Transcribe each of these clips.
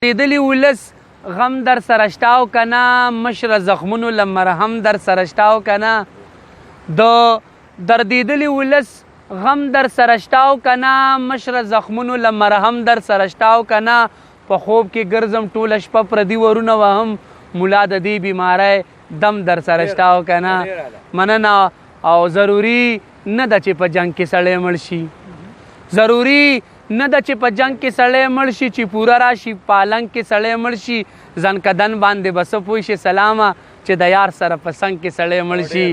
دیدلی ولس غم در سرشتاو کنا مشر زخمونو لمرهم در سرشتاو کنا در دیدلی ولس غم در سرشتاو کنا مشر زخمونو لمرهم در سرشتاو کنا په خوب کې ګرځم ټوله شپه پردي ورونه وهم ملا د دې بیماری دم در سرشتاو کنا مننه او ضروری نه ده چې په جنگ کې سړی مړ شي ضروری نه ده چې په جنگ کې سړی مړ شي چې پوره راشي پالنګ کې سړی مړ شي ځن کدن باندې بس پوه شي سلامه چې د یار سره په څنګ کې سړی مړ شي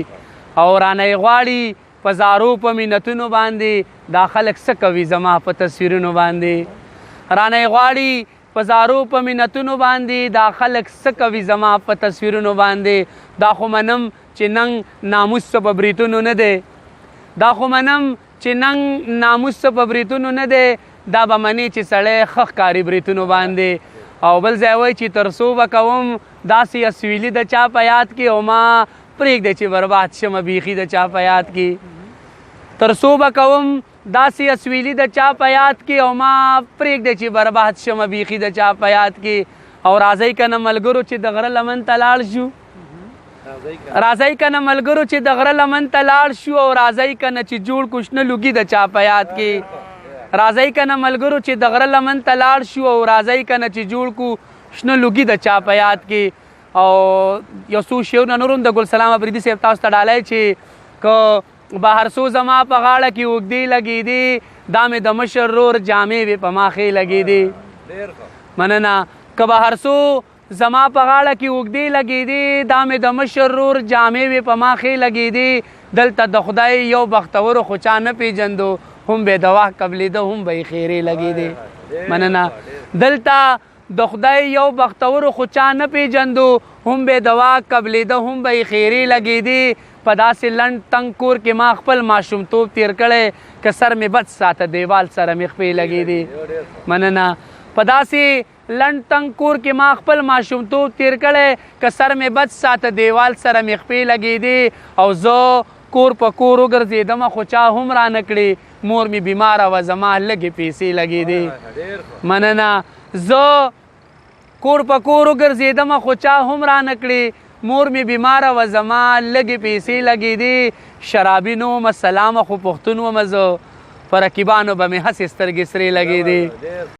او رانه غواړي په زارو په مینتونو باندې دا خلک څه کوي زما په تصویرونو باندې رانه غواړي په زارو په مینتونو باندې دا خلک څه کوي زما په تصویرونو باندې دا خو منم چې ننګ ناموس په بریتونو نه دی دا خو منم چې ننګ ناموس په بریتونو نه دی دا به منې چې سړی ښه ښکاري بریتونو باندې او بل ځای وایي چې تر څو به کوم داسې اسویلي د چا په یاد کې او ما پرېږدی چې برباد شمه بیخي د چا په یاد کې تر څو به کوم داسې اسویلي د چا په یاد کې او ما پرېږدی چې برباد شمه بیخي د چا په یاد کې او راځئ که نه ملګرو چې د غره لمن ته لاړ شو راځئ که نه ملګرو چې د غره لمن ته لاړ شو او راځئ که نه چې جوړ کو شنه لوګي د چا په یاد کې راځئ که نه ملګرو چې د غره لمن ته لاړ شو او راځئ که نه چې جوړ کو شنه لوګي د چا په یاد کې او یو څو شعرونه نور هم د ګلسلام افریدي صاحب تاسو ته ډالۍ چې که بهر څو زما په غاړه کې اوږدې لګېدې دا مې د مشر رور جامې وې په ما ښې لګېدې مننه که بهر څو زما په غاړه کې اوږدې لګېدې دا مې د مشر رور جامې وې په ما ښې لګېدې دلته د خدای یو بختورو خو چا نه پېژندو هم به د وخت قبلېده هم به یې خیرې لګېدې مننه دلته د خدای یو بختورو خو چا نه پېژندو هم به د وخت قبلېده هم به یې خیرې لګېدې په داسې لنډ تنګ کور کې ما خپل ماشومتوب تېر کړی که سر مې بد ساته دیوال سره مې خپې لګېدې مننه په داسې لنډ تنګ کور کې ما خپل ماشومتوب تېر کړی که سر مې بد ساته دیوال سره مې خپې لګېدې او زه کور په کور وګرځېدمه خو چا هم رانه کړې مور مې بیماره وه زما لږې پیسې لګېدې مننه زه کور په کور وګرځېدمه خو چا هم رانه کړې مور مې بیماره وه زما لږې پیسې لګېدې شرابي نه ومه سلامه خو پښتون ومه زه په رقیبانو به مې هسې سترګې سرې لګېدې